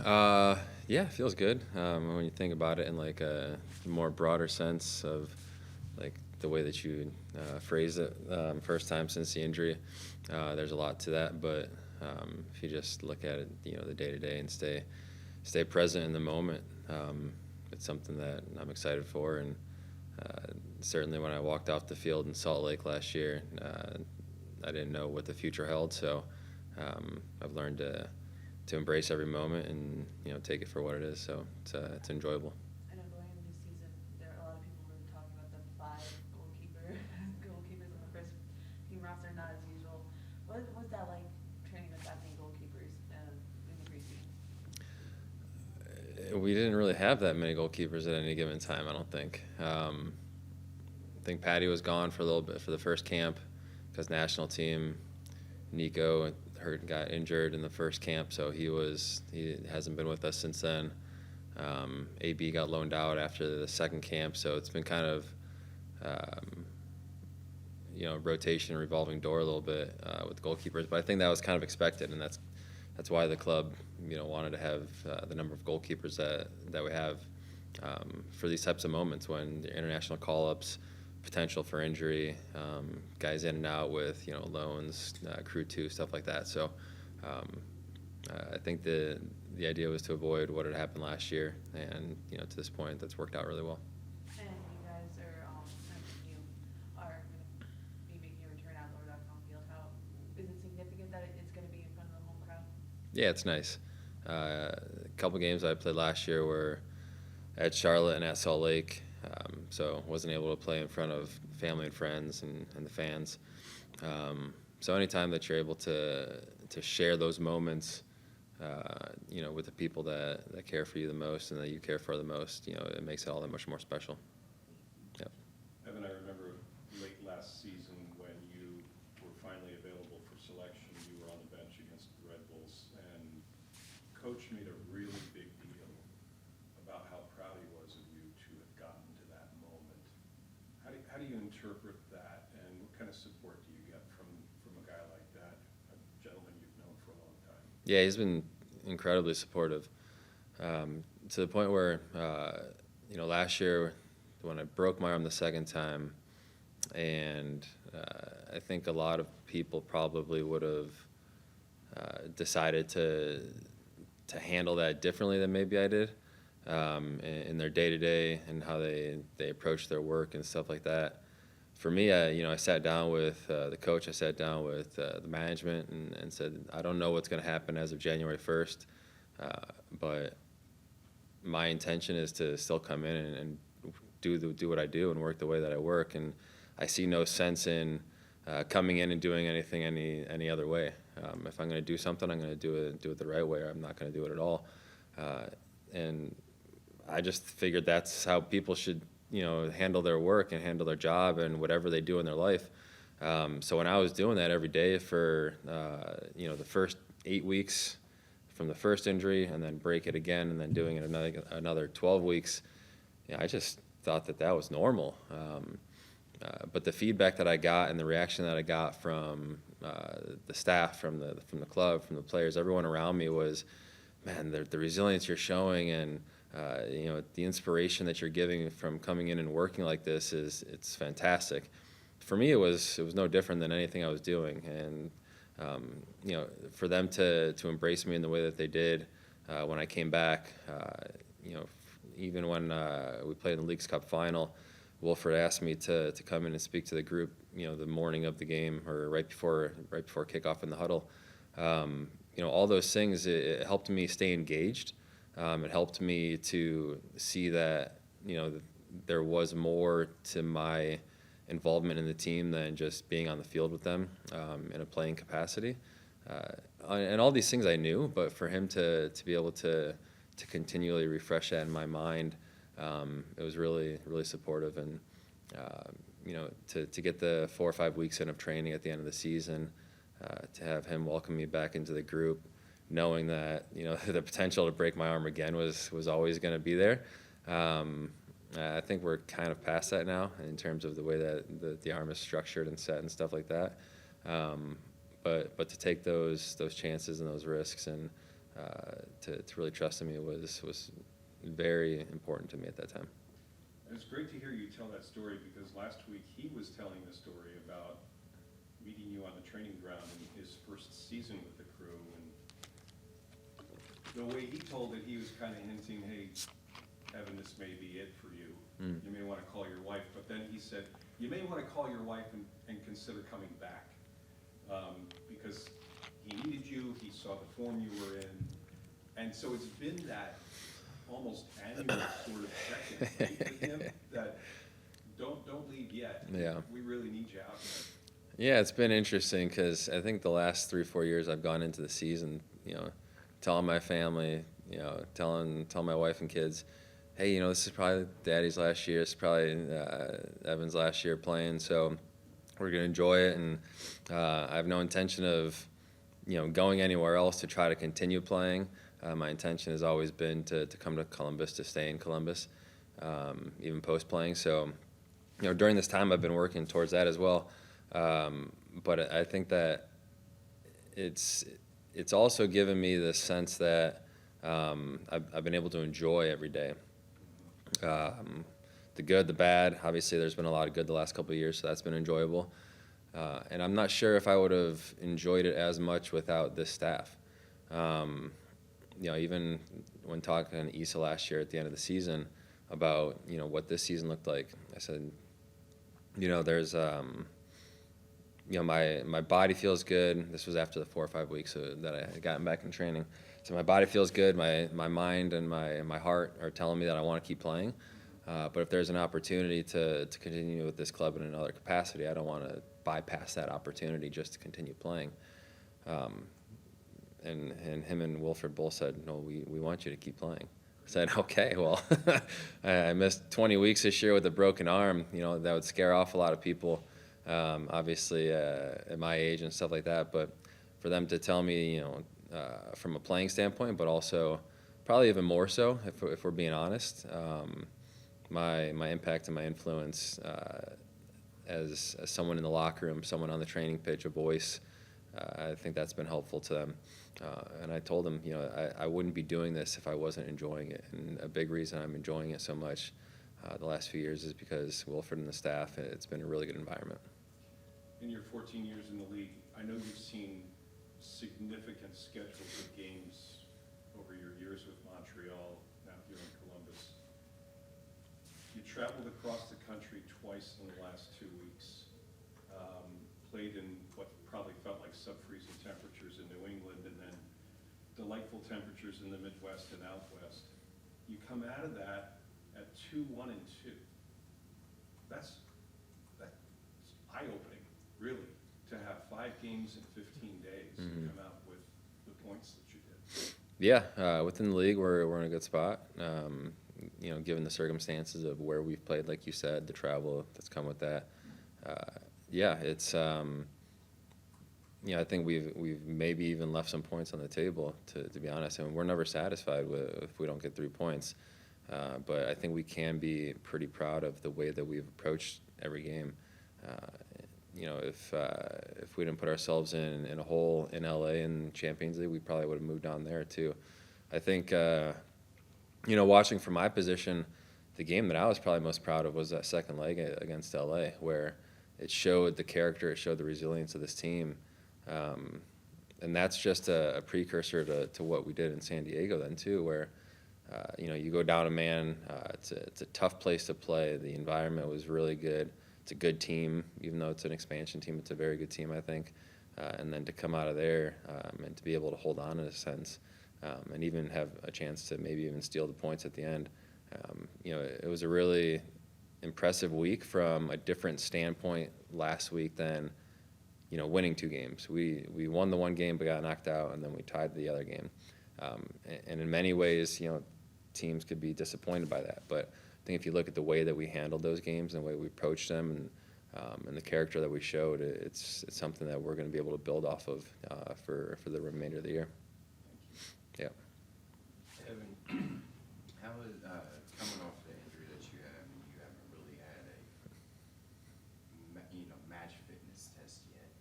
Yeah, it feels good when you think about it in like a more broader sense of like the way that you phrase it. First time since the injury, there's a lot to that. But if you just look at it, the day to day and stay present in the moment, it's something that I'm excited for. And certainly when I walked off the field in Salt Lake last year, I didn't know what the future held. So I've learned to embrace every moment and take it for what it is. So it's enjoyable. I know going into this season, there are a lot of people were talking about the five goalkeepers on the first team roster, not as usual. What was that like training with that many goalkeepers in the preseason? We didn't really have that many goalkeepers at any given time, I don't think. I think Patty was gone for a little bit for the first camp because national team. Nico got injured in the first camp, so he hasn't been with us since then. AB got loaned out after the second camp, so it's been kind of rotation, revolving door a little bit with goalkeepers. But I think that was kind of expected, and that's why the club wanted to have the number of goalkeepers that we have for these types of moments when the international call-ups, potential for injury, guys in and out with loans, crew two, stuff like that. So I think the idea was to avoid what had happened last year, and to this point, that's worked out really well. And you guys are going to be making a return at Lower.com Field. How is it significant that it's going to be in front of the home crowd? Yeah, it's nice. A couple games I played last year were at Charlotte and at Salt Lake. So wasn't able to play in front of family and friends and the fans. So anytime that you're able to share those moments, with the people that care for you the most and that you care for the most, it makes it all that much more special. Yep. Evan, I remember late last season when you were finally available for selection, you were on the bench against the Red Bulls, and Coach made a really big deal about how proud he was of you to have gotten to that moment. How do you interpret that, and what kind of support do you get from a guy like that, a gentleman you've known for a long time? Yeah, he's been incredibly supportive to the point where, last year when I broke my arm the second time, and I think a lot of people probably would have decided to handle that differently than maybe I did. In their day-to-day and how they approach their work and stuff like that. For me, I sat down with the coach, I sat down with the management and said, I don't know what's going to happen as of January 1st, but my intention is to still come in and do what I do and work the way that I work, and I see no sense in coming in and doing anything any other way. If I'm going to do something, I'm going to do it the right way, or I'm not going to do it at all. And I just figured that's how people should, handle their work and handle their job and whatever they do in their life. So when I was doing that every day for, the first 8 weeks from the first injury and then break it again and then doing it another 12 weeks, I just thought that was normal. But the feedback that I got and the reaction that I got from the staff, from the club, from the players, everyone around me was, man, the resilience you're showing and the inspiration that you're giving from coming in and working like this it's fantastic. For me, it was no different than anything I was doing, and for them to embrace me in the way that they did when I came back, even when we played in the Leagues Cup final, Wilfred asked me to come in and speak to the group, the morning of the game or right before kickoff in the huddle. All those things, it helped me stay engaged. It helped me to see that, there was more to my involvement in the team than just being on the field with them in a playing capacity. And all these things I knew, but for him to be able to continually refresh that in my mind, it was really, really supportive. And, to get the 4 or 5 weeks in of training at the end of the season, to have him welcome me back into the group, knowing that the potential to break my arm again was always going to be there. I think we're kind of past that now in terms of the way that the arm is structured and set and stuff like that. But to take those chances and those risks and to really trust in me was very important to me at that time. And it's great to hear you tell that story, because last week he was telling the story about meeting you on the training ground in his first season with the crew, and the way he told it, he was kind of hinting, hey, Evan, this may be it for you. You may want to call your wife. But then he said, you may want to call your wife and consider coming back, because he needed you, he saw the form you were in, and so it's been that almost annual sort of check-in, right, with him, that don't leave yet. Yeah. We really need you out there. Yeah, it's been interesting because I think the last 3-4 years I've gone into the season, telling my family, telling my wife and kids, hey, this is probably Daddy's last year. It's probably Evan's last year playing, so we're gonna enjoy it. And I have no intention of, going anywhere else to try to continue playing. My intention has always been to come to Columbus, to stay in Columbus, even post playing. So, during this time I've been working towards that as well. But I think that it's also given me the sense that I've been able to enjoy every day. The good, the bad. Obviously, there's been a lot of good the last couple of years, so that's been enjoyable. And I'm not sure if I would have enjoyed it as much without this staff. Even when talking to Issa last year at the end of the season about, what this season looked like, I said, there's, my body feels good. This was after the 4 or 5 weeks that I had gotten back in training. So my body feels good. My mind and my heart are telling me that I want to keep playing. But if there's an opportunity to continue with this club in another capacity, I don't want to bypass that opportunity just to continue playing. And him and Wilfred both said, no, we want you to keep playing. I said, okay, well, I missed 20 weeks this year with a broken arm. That would scare off a lot of people, obviously, at my age and stuff like that. But for them to tell me, from a playing standpoint, but also probably even more so, if we're being honest, my impact and my influence as someone in the locker room, someone on the training pitch, a voice, I think that's been helpful to them. And I told them, I wouldn't be doing this if I wasn't enjoying it. And a big reason I'm enjoying it so much the last few years is because Wilfred and the staff, it's been a really good environment. In your 14 years in the league, I know you've seen significant schedules of games over your years with Montreal, now here in Columbus. You traveled across the country twice in the last 2 weeks, played in what probably felt like sub-freezing temperatures in New England, and then delightful temperatures in the Midwest and out West. You come out of that at 2-1-2. That's eye-opening, really, to have 5 games in 15 days and come out with the points that you did. Yeah, within the league, we're in a good spot. Given the circumstances of where we've played, like you said, the travel that's come with that. It's. I think we've maybe even left some points on the table, to be honest. And we're never satisfied if we don't get 3 points. But I think we can be pretty proud of the way that we've approached every game. If we didn't put ourselves in a hole in LA in Champions League, we probably would have moved on there too. I think, watching from my position, the game that I was probably most proud of was that second leg against LA, where it showed the character, it showed the resilience of this team. And that's just a precursor to what we did in San Diego then too, where, you go down a man, it's a tough place to play. The environment was really good. It's a good team, even though it's an expansion team, it's a very good team, I think. And then to come out of there and to be able to hold on in a sense, and even have a chance to maybe even steal the points at the end. It was a really impressive week from a different standpoint last week than, winning 2 games. We won the one game but got knocked out, and then we tied the other game. And in many ways, teams could be disappointed by that. But I think if you look at the way that we handled those games and the way we approached them and the character that we showed, it's something that we're going to be able to build off of for the remainder of the year. Yeah. Evan, how is coming off the injury that you have, and you haven't really had a match fitness test yet?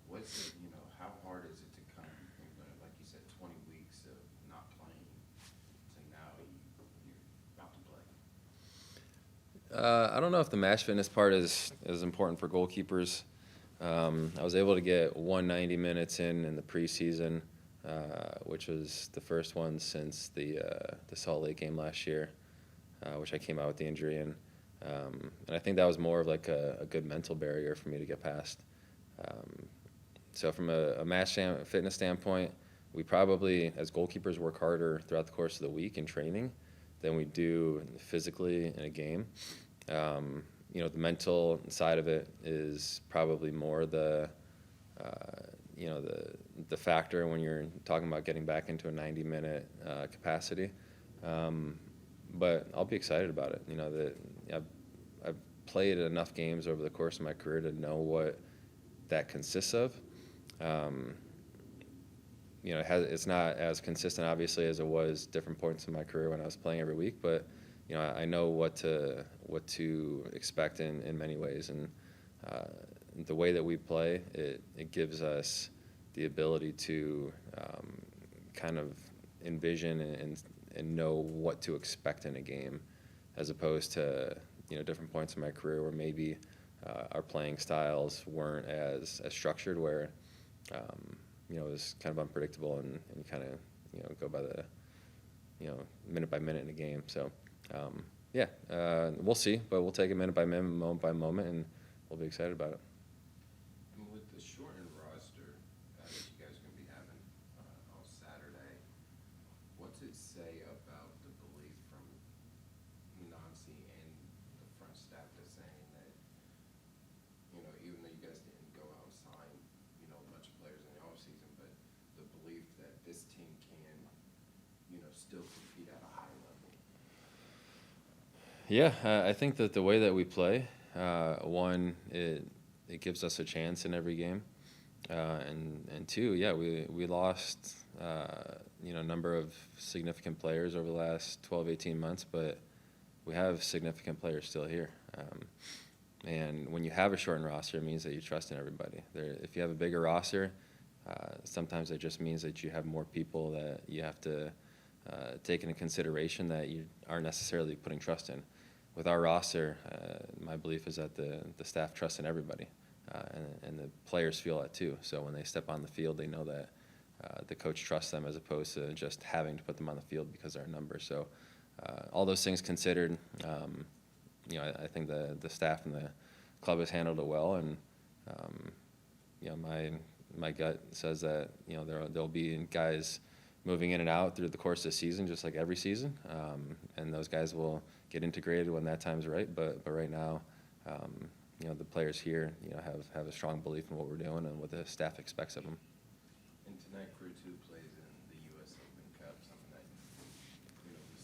What's it, how hard is it to come, like you said, 20 weeks of I don't know if the match fitness part is important for goalkeepers. I was able to get 190 minutes in the preseason, which was the first one since the Salt Lake game last year, which I came out with the injury in. And I think that was more of like a good mental barrier for me to get past. So from a fitness standpoint, we probably, as goalkeepers, work harder throughout the course of the week in training than we do physically in a game. The mental side of it is probably more the factor when you're talking about getting back into a 90-minute capacity. But I'll be excited about it. I've played enough games over the course of my career to know what that consists of. It's not as consistent, obviously, as it was different points in my career when I was playing every week, but I know what to expect in many ways, and the way that we play, it gives us the ability to kind of envision and know what to expect in a game, as opposed to different points in my career where maybe our playing styles weren't as structured, where it was kind of unpredictable and kind of go by the minute by minute in a game. So we'll see, but we'll take it minute by minute, moment by moment, and we'll be excited about it. With the shortened roster that you guys are going to be having on Saturday, what's it say about the belief from Nancy and the front staff that's saying that, even though you guys didn't go out and sign, a bunch of players in the offseason, but the belief that this team can, still compete at a high level? Yeah, I think that the way that we play, one, it gives us a chance in every game, and two, we lost a number of significant players over the last 12, 18 months, but we have significant players still here. And when you have a shortened roster, it means that you trust in everybody. If you have a bigger roster, sometimes it just means that you have more people that you have to take into consideration that you aren't necessarily putting trust in. With our roster, my belief is that the staff trusts in everybody, and the players feel that too. So when they step on the field, they know that the coach trusts them, as opposed to just having to put them on the field because they're a number. So all those things considered, I think the staff and the club has handled it well, and my gut says that there'll be guys moving in and out through the course of the season, just like every season, and those guys will get integrated when that time's right. But right now, the players here have a strong belief in what we're doing and what the staff expects of them. And tonight, Crew 2 plays in the U.S. Open Cup, something that was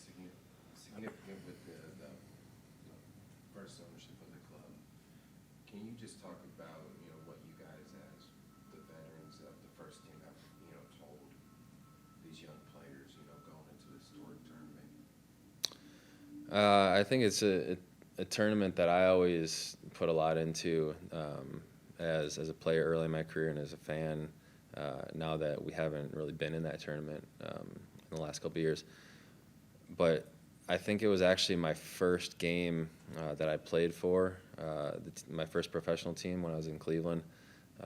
significant with the first ownership of the club. Can you just talk about what you guys, as the veterans of the first team, have told these young players going into this historic tournament? I think it's a tournament that I always put a lot into as a player early in my career, and as a fan now that we haven't really been in that tournament in the last couple of years. But I think it was actually my first game that I played for, my first professional team when I was in Cleveland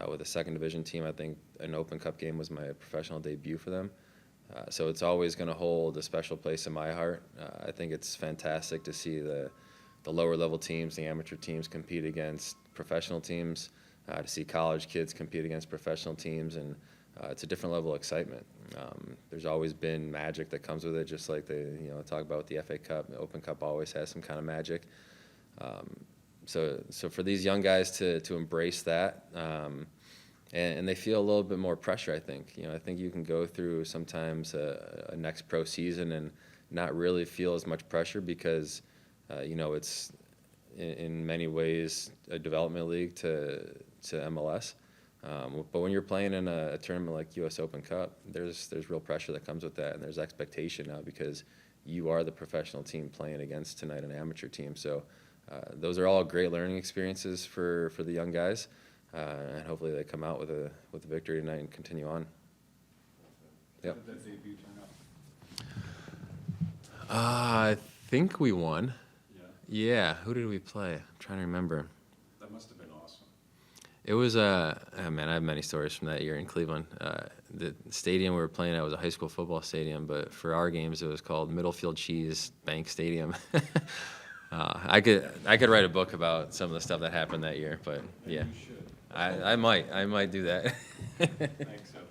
with a second division team. I think an Open Cup game was my professional debut for them. So it's always going to hold a special place in my heart. I think it's fantastic to see the lower level teams, the amateur teams, compete against professional teams, to see college kids compete against professional teams, and it's a different level of excitement. There's always been magic that comes with it, just like they talk about with the FA Cup. The Open Cup always has some kind of magic. So for these young guys to embrace that, and they feel a little bit more pressure, I think. I think you can go through sometimes a next pro season and not really feel as much pressure because, it's in many ways a development league to MLS. But when you're playing in a tournament like U.S. Open Cup, there's real pressure that comes with that, and there's expectation now because you are the professional team playing against tonight an amateur team. So those are all great learning experiences for the young guys. And hopefully they come out with a victory tonight and continue on. Yep. How did that debut turn out? I think we won. Yeah, who did we play? I'm trying to remember. That must have been awesome. It was man, I have many stories from that year in Cleveland. The stadium we were playing at was a high school football stadium, but for our games it was called Middlefield Cheese Bank Stadium. I could write a book about some of the stuff that happened that year, but Maybe yeah, you should. I might do that. Thanks, Evan.